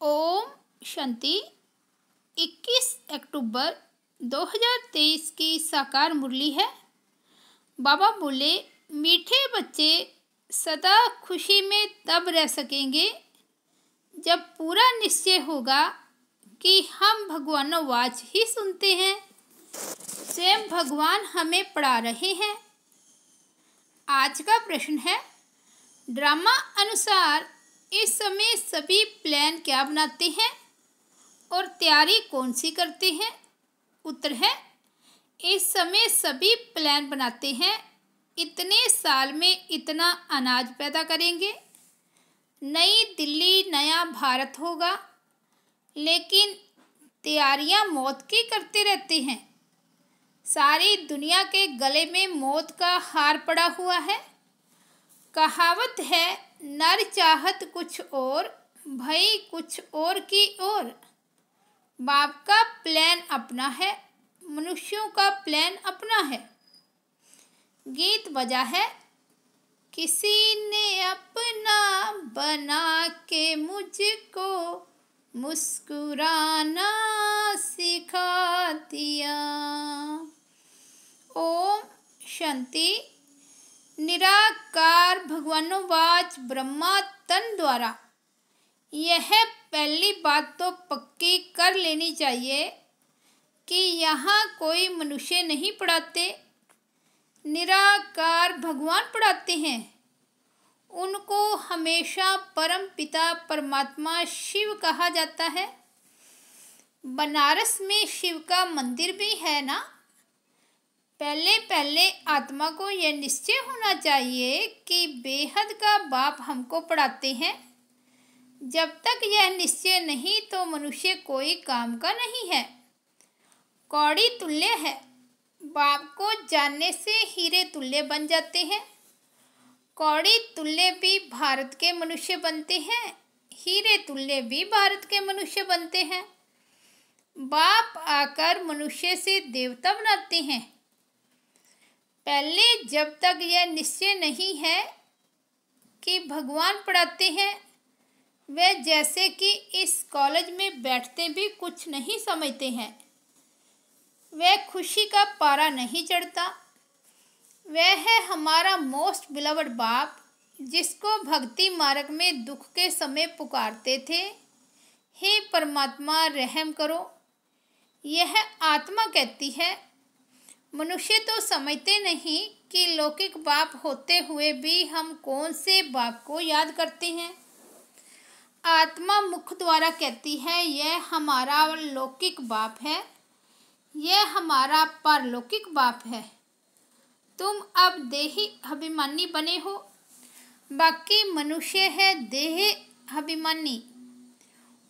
ओम शांति। 21 अक्टूबर 2023 की साकार मुरली है। बाबा बोले, मीठे बच्चे सदा खुशी में तब रह सकेंगे जब पूरा निश्चय होगा कि हम भगवानोवाच ही सुनते हैं। स्वयं भगवान हमें पढ़ा रहे हैं। आज का प्रश्न है, ड्रामा अनुसार इस समय सभी प्लान क्या बनाते हैं और तैयारी कौन सी करते हैं? उत्तर है, इस समय सभी प्लान बनाते हैं। इतने साल में इतना अनाज पैदा करेंगे, नई दिल्ली नया भारत होगा, लेकिन तैयारियां मौत की करते रहते हैं। सारी दुनिया के गले में मौत का हार पड़ा हुआ है। कहावत है, नर चाहत कुछ और, भई कुछ और की ओर। बाप का प्लान अपना है, मनुष्यों का प्लान अपना है। गीत बजा है, किसी ने अपना बना के मुझको मुस्कुराना सिखा दिया। ओम शांति। निराकार भगवानोवाच ब्रह्मा तन द्वारा यह पहली बात तो पक्की कर लेनी चाहिए कि यहाँ कोई मनुष्य नहीं पढ़ाते, निराकार भगवान पढ़ाते हैं। उनको हमेशा परम पिता परमात्मा शिव कहा जाता है। बनारस में शिव का मंदिर भी है ना। पहले आत्मा को यह निश्चय होना चाहिए कि बेहद का बाप हमको पढ़ाते हैं। जब तक यह निश्चय नहीं तो मनुष्य कोई काम का नहीं है, कौड़ी तुल्य है। बाप को जानने से हीरे तुल्य बन जाते हैं। कौड़ी तुल्य भी भारत के मनुष्य बनते हैं, हीरे तुल्य भी भारत के मनुष्य बनते हैं। बाप आकर मनुष्य से देवता बनाते हैं। पहले जब तक यह निश्चय नहीं है कि भगवान पढ़ाते हैं, वे जैसे कि इस कॉलेज में बैठते भी कुछ नहीं समझते हैं। वह खुशी का पारा नहीं चढ़ता। वह है हमारा मोस्ट बिलवड बाप, जिसको भक्ति मार्ग में दुख के समय पुकारते थे, हे परमात्मा रहम करो। यह आत्मा कहती है। मनुष्य तो समझते नहीं कि लौकिक बाप होते हुए भी हम कौन से बाप को याद करते हैं। आत्मा मुख द्वारा कहती है, यह हमारा लौकिक बाप है, यह हमारा परलौकिक बाप है। तुम अब देही अभिमानी बने हो, बाकी मनुष्य है देह अभिमानी।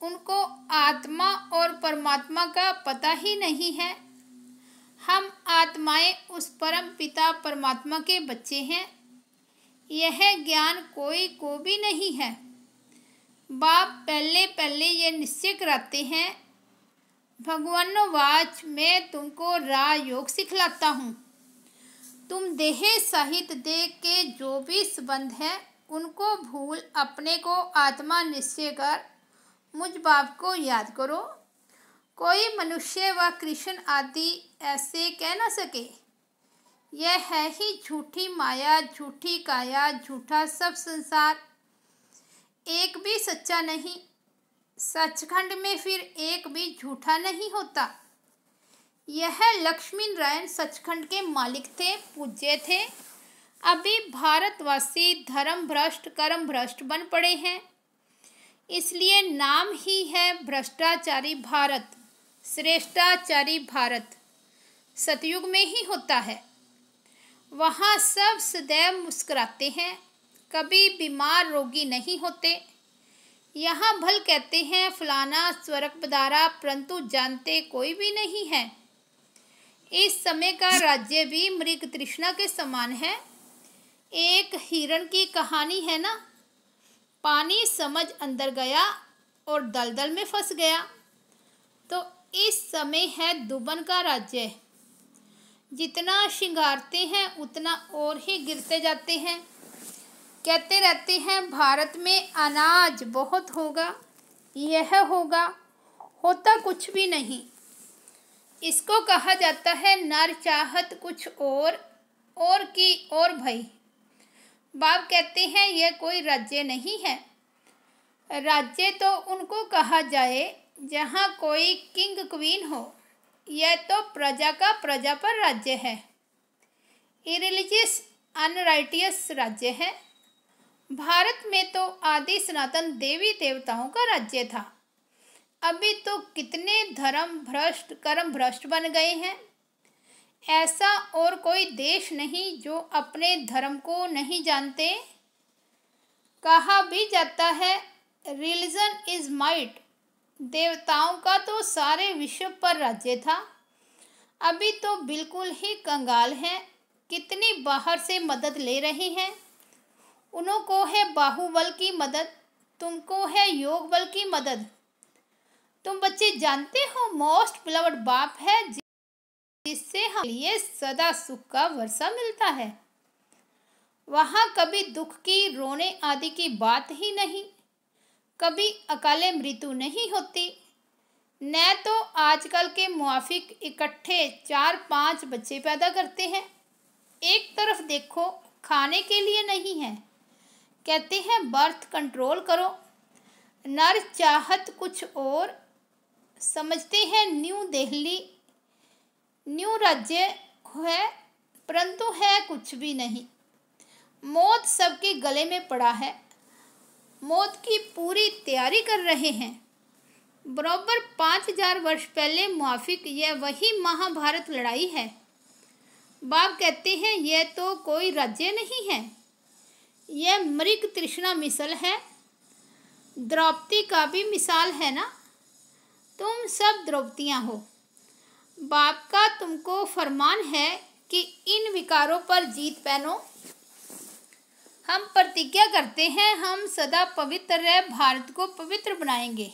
उनको आत्मा और परमात्मा का पता ही नहीं है। हम आत्माएं उस परम पिता परमात्मा के बच्चे हैं। यह ज्ञान कोई को भी नहीं है। बाप पहले ये निश्चय कराते हैं, भगवानोवाच मैं तुमको राजयोग सिखलाता हूँ। तुम देह सहित देह के जो भी संबंध है उनको भूल अपने को आत्मा निश्चय कर मुझ बाप को याद करो। कोई मनुष्य व कृष्ण आदि ऐसे कह न सके। यह है ही झूठी माया, झूठी काया, झूठा सब संसार, एक भी सच्चा नहीं। सचखंड में फिर एक भी झूठा नहीं होता। यह लक्ष्मी नारायण सचखंड के मालिक थे, पूज्य थे। अभी भारतवासी धर्म भ्रष्ट कर्म भ्रष्ट बन पड़े हैं, इसलिए नाम ही है भ्रष्टाचारी भारत, श्रेष्ठाचारी भारत। सतयुग में ही होता है। वहाँ सब सदैव मुस्कुराते हैं, कभी बीमार रोगी नहीं होते। यहाँ भल कहते हैं फलाना स्वर्ग पधारा, परंतु जानते कोई भी नहीं है। इस समय का राज्य भी मृग तृष्णा के समान है। एक हिरण की कहानी है ना, पानी समझ अंदर गया और दलदल में फंस गया। तो इस समय है दुबन का राज्य। जितना श्रृंगारते हैं उतना और ही गिरते जाते हैं। कहते रहते हैं भारत में अनाज बहुत होगा, यह होगा, होता कुछ भी नहीं। इसको कहा जाता है नर चाहत कुछ और की और भई। बाप कहते हैं यह कोई राज्य नहीं है। राज्य तो उनको कहा जाए जहाँ कोई किंग क्वीन हो। यह तो प्रजा का प्रजा पर राज्य है। इरिलीजियस अनराइटियस राज्य है। भारत में तो आदि सनातन देवी देवताओं का राज्य था। अभी तो कितने धर्म भ्रष्ट कर्म भ्रष्ट बन गए हैं। ऐसा और कोई देश नहीं जो अपने धर्म को नहीं जानते। कहा भी जाता है रिलीजन इज माइट। देवताओं का तो सारे विश्व पर राज्य था। अभी तो बिल्कुल ही कंगाल हैं। कितनी बाहर से मदद ले रहे हैं। उनको है बाहुबल की मदद, तुमको है योग बल की मदद। तुम बच्चे जानते हो मोस्ट बिलवड बाप है जिससे हम लिए सदा सुख का वर्षा मिलता है। वहाँ कभी दुख की रोने आदि की बात ही नहीं। कभी अकाले मृत्यु नहीं होती। न तो आजकल के मुआफिक इकट्ठे 4-5 बच्चे पैदा करते हैं। एक तरफ देखो खाने के लिए नहीं है, कहते हैं बर्थ कंट्रोल करो। नर चाहत कुछ और, समझते हैं न्यू दिल्ली न्यू राज्य है, परंतु है कुछ भी नहीं। मौत सबके गले में पड़ा है। मौत की पूरी तैयारी कर रहे हैं। बराबर 5000 वर्ष पहले मुआफिक यह वही महाभारत लड़ाई है। बाप कहते हैं यह तो कोई राज्य नहीं है, यह मृग तृष्णा मिसल है। द्रौपदी का भी मिसाल है ना। तुम सब द्रौपदियाँ हो। बाप का तुमको फरमान है कि इन विकारों पर जीत पहनो। हम प्रतिज्ञा करते हैं हम सदा पवित्र रह भारत को पवित्र बनाएंगे।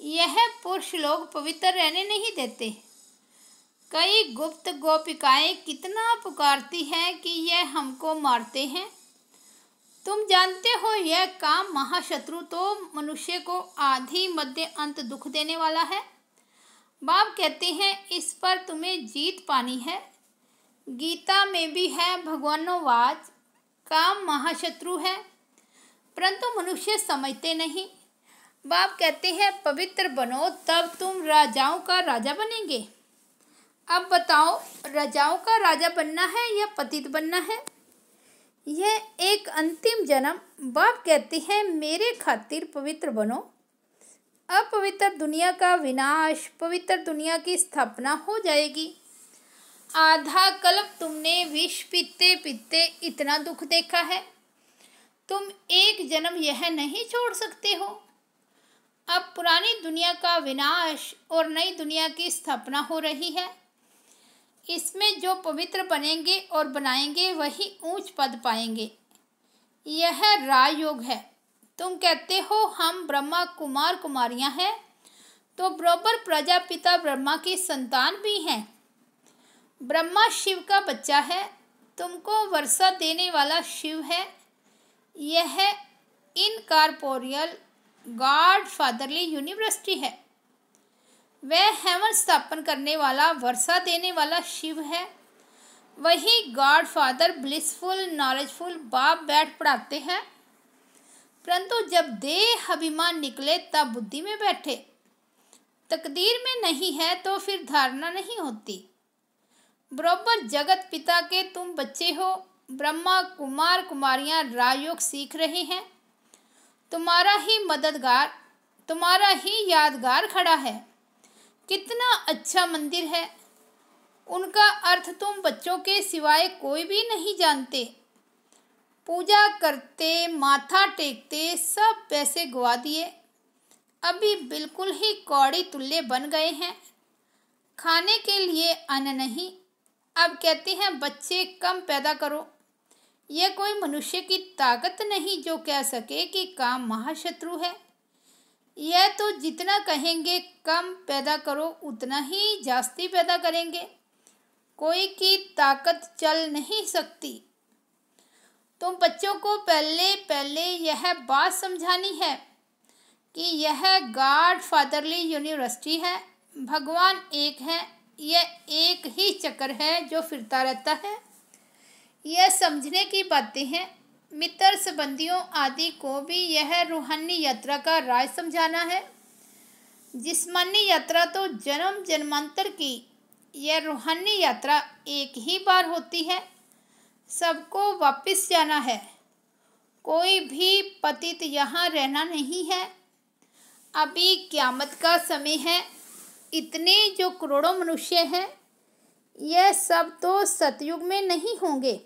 यह पुरुष लोग पवित्र रहने नहीं देते। कई गुप्त गोपिकाएं कितना पुकारती हैं कि यह हमको मारते हैं। तुम जानते हो यह काम महाशत्रु तो मनुष्य को आदि मध्य अंत दुख देने वाला है। बाप कहते हैं इस पर तुम्हें जीत पानी है। गीता में भी है भगवानोवाच, काम महाशत्रु है, परंतु मनुष्य समझते नहीं। बाप कहते हैं पवित्र बनो तब तुम राजाओं का राजा बनेंगे। अब बताओ राजाओं का राजा बनना है या पतित बनना है। यह एक अंतिम जन्म। बाप कहते हैं मेरे खातिर पवित्र बनो। अपवित्र दुनिया का विनाश, पवित्र दुनिया की स्थापना हो जाएगी। आधा कल्प तुमने विष पीते पीते इतना दुख देखा है। तुम एक जन्म यह नहीं छोड़ सकते हो। अब पुरानी दुनिया का विनाश और नई दुनिया की स्थापना हो रही है। इसमें जो पवित्र बनेंगे और बनाएंगे वही ऊंच पद पाएंगे। यह राजयोग है। तुम कहते हो हम ब्रह्मा कुमार कुमारियां हैं, तो बराबर प्रजापिता ब्रह्मा की संतान भी हैं। ब्रह्मा शिव का बच्चा है। तुमको वर्षा देने वाला शिव है। यह इनकॉर्पोरियल गॉड फादरली यूनिवर्सिटी है। वह हेवन स्थापन करने वाला वर्षा देने वाला शिव है। वही गॉड फादर ब्लिसफुल नॉलेजफुल बाप बैठ पढ़ाते हैं। परंतु जब देह अभिमान निकले तब बुद्धि में बैठे। तकदीर में नहीं है तो फिर धारणा नहीं होती। बराबर जगत पिता के तुम बच्चे हो। ब्रह्मा कुमार कुमारियां राजयोग सीख रहे हैं। तुम्हारा ही मददगार, तुम्हारा ही यादगार खड़ा है। कितना अच्छा मंदिर है। उनका अर्थ तुम बच्चों के सिवाय कोई भी नहीं जानते। पूजा करते, माथा टेकते, सब पैसे गवा दिए। अभी बिल्कुल ही कौड़ी तुल्य बन गए हैं। खाने के लिए अन्न नहीं। अब कहते हैं बच्चे कम पैदा करो। यह कोई मनुष्य की ताकत नहीं जो कह सके कि काम महाशत्रु है। यह तो जितना कहेंगे कम पैदा करो उतना ही जास्ती पैदा करेंगे। कोई की ताकत चल नहीं सकती। तुम बच्चों को पहले पहले यह बात समझानी है कि यह गॉड फादरली यूनिवर्सिटी है। भगवान एक है, यह एक ही चक्र है जो फिरता रहता है। यह समझने की बातें हैं। मित्र संबंधियों आदि को भी यह रूहानी यात्रा का राज समझाना है। जिस्मानी यात्रा तो जन्म जन्मांतर की, यह रूहानी यात्रा एक ही बार होती है। सबको वापस जाना है। कोई भी पतित यहाँ रहना नहीं है। अभी क़यामत का समय है। इतने जो करोड़ों मनुष्य हैं, यह सब तो सतयुग में नहीं होंगे,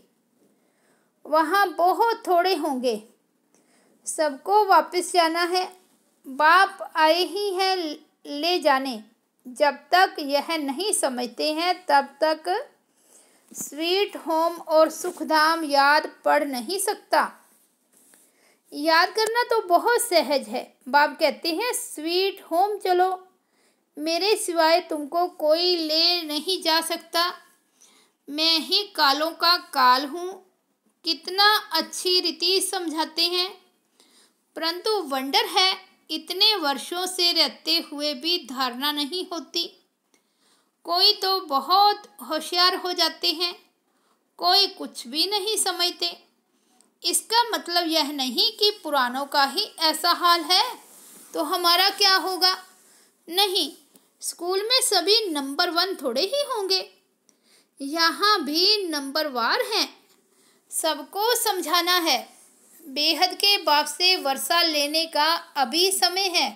वहाँ बहुत थोड़े होंगे। सबको वापस जाना है। बाप आए ही हैं ले जाने। जब तक यह नहीं समझते हैं तब तक स्वीट होम और सुखधाम याद पड़ नहीं सकता। याद करना तो बहुत सहज है। बाप कहते हैं स्वीट होम चलो, मेरे सिवाय तुमको कोई ले नहीं जा सकता। मैं ही कालों का काल हूँ। कितना अच्छी रीति समझाते हैं। परंतु वंडर है, इतने वर्षों से रहते हुए भी धारणा नहीं होती। कोई तो बहुत होशियार हो जाते हैं, कोई कुछ भी नहीं समझते। इसका मतलब यह नहीं कि पुरानों का ही ऐसा हाल है तो हमारा क्या होगा। नहीं, स्कूल में सभी नंबर 1 थोड़े ही होंगे, यहाँ भी नंबरवार हैं। सबको समझाना है। बेहद के बाप से वर्षा लेने का अभी समय है।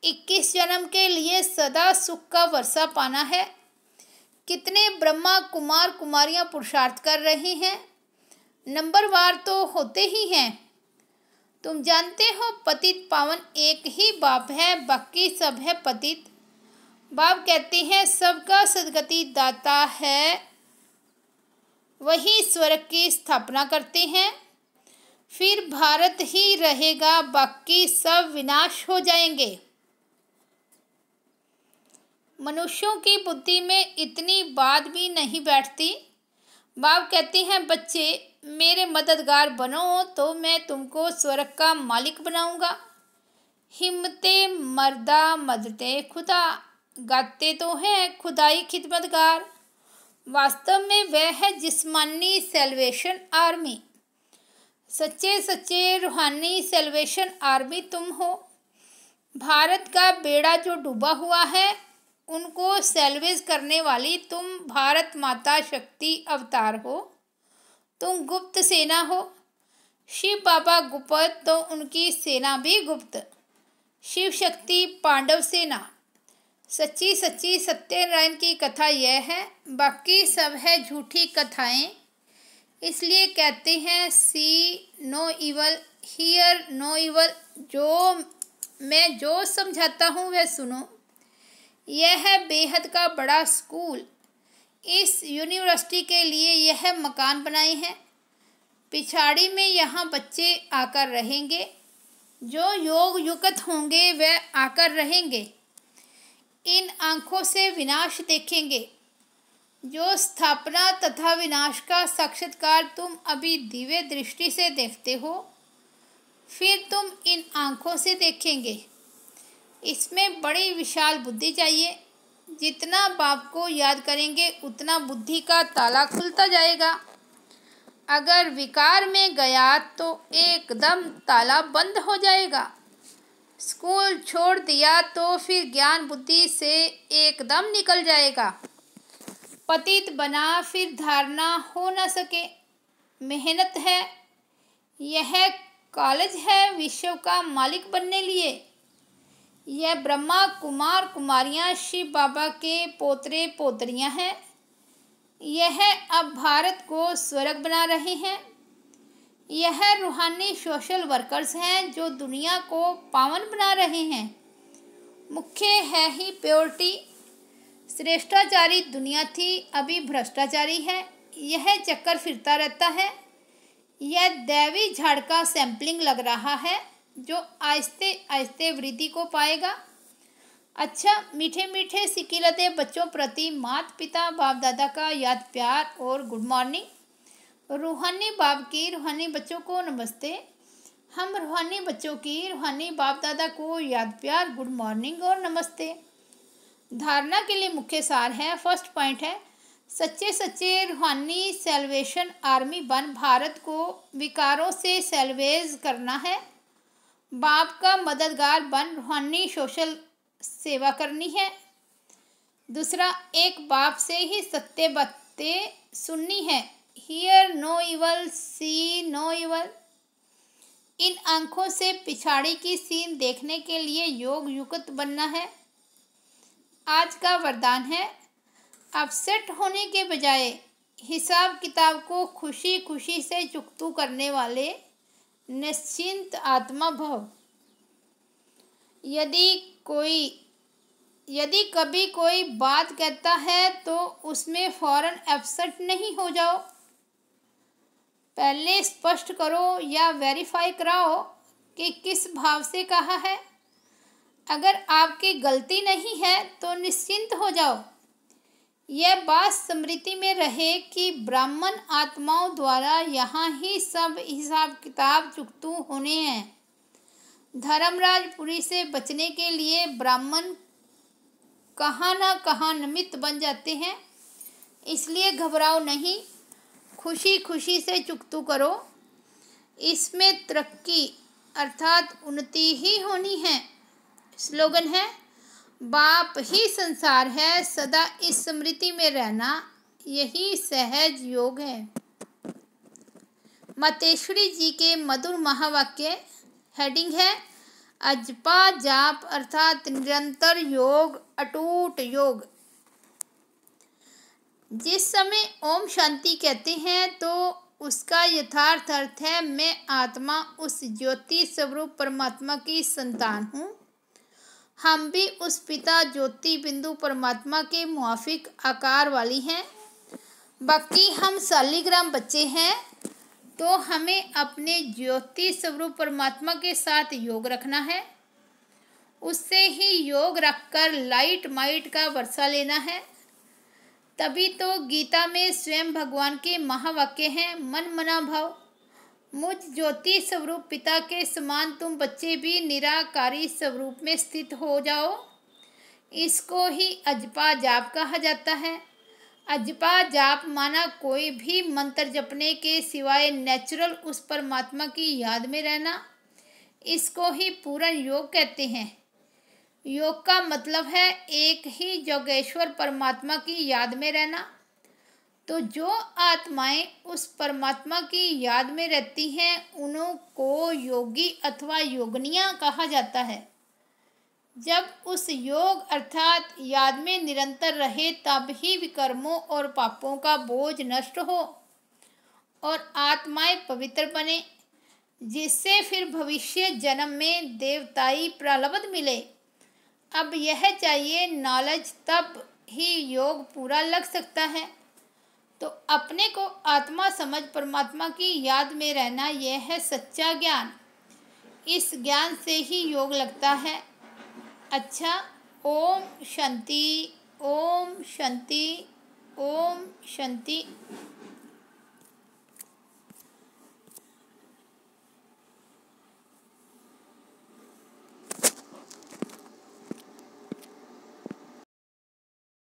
21 जन्म के लिए सदा सुख का वर्षा पाना है। कितने ब्रह्मा कुमार कुमारियाँ पुरुषार्थ कर रहे हैं। नंबरवार तो होते ही हैं। तुम जानते हो पतित पावन एक ही बाप है, बाकी सब है पतित। बाप कहते हैं सबका सदगति दाता है, वही स्वर्ग की स्थापना करते हैं। फिर भारत ही रहेगा, बाकी सब विनाश हो जाएंगे। मनुष्यों की बुद्धि में इतनी बात भी नहीं बैठती। बाप कहते हैं बच्चे मेरे मददगार बनो तो मैं तुमको स्वर्ग का मालिक बनाऊंगा। हिम्मते मर्दा मदते खुदा, गाते तो हैं खुदाई खिदमतगार। वास्तव में वह है जिस्मानी सेल्वेशन आर्मी। सच्चे सच्चे रूहानी सेल्वेशन आर्मी तुम हो। भारत का बेड़ा जो डूबा हुआ है उनको सेल्वेज करने वाली तुम भारत माता शक्ति अवतार हो। तुम गुप्त सेना हो। शिव बाबा गुप्त तो उनकी सेना भी गुप्त। शिव शक्ति पांडव सेना। सच्ची सच्ची सत्यनारायण की कथा यह है, बाकी सब है झूठी कथाएं। इसलिए कहते हैं see no evil hear no evil. मैं जो समझाता हूँ वह सुनो। यह है बेहद का बड़ा स्कूल। इस यूनिवर्सिटी के लिए यह मकान बनाए हैं। पिछाड़ी में यहाँ बच्चे आकर रहेंगे। जो योग युक्त होंगे वह आकर रहेंगे। इन आँखों से विनाश देखेंगे। जो स्थापना तथा विनाश का साक्षात्कार तुम अभी दिव्य दृष्टि से देखते हो, फिर तुम इन आँखों से देखेंगे। इसमें बड़ी विशाल बुद्धि चाहिए। जितना बाप को याद करेंगे उतना बुद्धि का ताला खुलता जाएगा। अगर विकार में गया तो एकदम ताला बंद हो जाएगा। स्कूल छोड़ दिया तो फिर ज्ञान बुद्धि से एकदम निकल जाएगा। पतित बना फिर धारणा हो न सके। मेहनत है। यह कॉलेज है विश्व का मालिक बनने लिए। यह ब्रह्मा कुमार कुमारियाँ शिव बाबा के पोतरे पोतरियाँ हैं। यह अब भारत को स्वर्ग बना रहे हैं। यह रूहानी सोशल वर्कर्स हैं जो दुनिया को पावन बना रहे हैं। मुख्य है ही प्योरिटी। श्रेष्ठाचारी दुनिया थी, अभी भ्रष्टाचारी है। यह चक्कर फिरता रहता है। यह दैवी झाड़ का सैंपलिंग लग रहा है जो आहिस्ते आहिस्ते वृद्धि को पाएगा। अच्छा, मीठे मीठे सिकिलते बच्चों प्रति माता पिता बाप दादा का याद प्यार और गुड मॉर्निंग। रूहानी बाप की रूहानी बच्चों को नमस्ते। हम रूहानी बच्चों की रूहानी बाप दादा को याद प्यार गुड मॉर्निंग और नमस्ते। धारणा के लिए मुख्य सार है। फर्स्ट पॉइंट है, सच्चे सच्चे रूहानी सेल्वेशन आर्मी बन भारत को विकारों से सेल्वेज करना है। बाप का मददगार बन रूहानी सोशल सेवा करनी है। दूसरा, एक बाप से ही सत्य बातें सुननी है। Hear no evil, see no evil. इन आंखों से पिछाड़ी की सीन देखने के लिए योग युक्त बनना है। आज का वरदान है, अपसेट होने के बजाय हिसाब किताब को खुशी खुशी से चुकतू करने वाले निश्चिंत आत्मा भव। यदि कभी कोई बात कहता है तो उसमें फौरन अपसेट नहीं हो जाओ। पहले स्पष्ट करो या वेरीफाई कराओ कि किस भाव से कहा है। अगर आपकी गलती नहीं है तो निश्चिंत हो जाओ। यह बात स्मृति में रहे कि ब्राह्मण आत्माओं द्वारा यहाँ ही सब हिसाब किताब चुकतू होने हैं। धर्मराजपुरी से बचने के लिए ब्राह्मण कहाँ ना कहाँ निमित्त बन जाते हैं, इसलिए घबराओ नहीं, खुशी खुशी से चुकतू करो। इसमें तरक्की अर्थात उन्नति ही होनी है। स्लोगन है, बाप ही संसार है, सदा इस स्मृति में रहना यही सहज योग है। मातेश्वरी जी के मधुर महावाक्य। हेडिंग है, अजपा जाप अर्थात निरंतर योग, अटूट योग। जिस समय ओम शांति कहते हैं तो उसका यथार्थ अर्थ है, मैं आत्मा उस ज्योति स्वरूप परमात्मा की संतान हूँ। हम भी उस पिता ज्योति बिंदु परमात्मा के मुआफिक आकार वाली हैं। बाकी हम शालिग्राम बच्चे हैं, तो हमें अपने ज्योति स्वरूप परमात्मा के साथ योग रखना है। उससे ही योग रखकर लाइट माइट का वर्षा लेना है। तभी तो गीता में स्वयं भगवान के महावाक्य हैं, मन मना भाव। मुझ ज्योति स्वरूप पिता के समान तुम बच्चे भी निराकारी स्वरूप में स्थित हो जाओ। इसको ही अजपा जाप कहा जाता है। अजपा जाप माना कोई भी मंत्र जपने के सिवाय नेचुरल उस परमात्मा की याद में रहना। इसको ही पूर्ण योग कहते हैं। योग का मतलब है एक ही योगेश्वर परमात्मा की याद में रहना। तो जो आत्माएं उस परमात्मा की याद में रहती हैं उनको योगी अथवा योगनियाँ कहा जाता है। जब उस योग अर्थात याद में निरंतर रहे तब ही विकर्मों और पापों का बोझ नष्ट हो और आत्माएं पवित्र बने, जिससे फिर भविष्य जन्म में देवताई प्रारब्ध मिले। अब यह चाहिए नॉलेज, तब ही योग पूरा लग सकता है। तो अपने को आत्मा समझ परमात्मा की याद में रहना, यह है सच्चा ज्ञान। इस ज्ञान से ही योग लगता है। अच्छा, ओम शांति, ओम शांति, ओम शांति।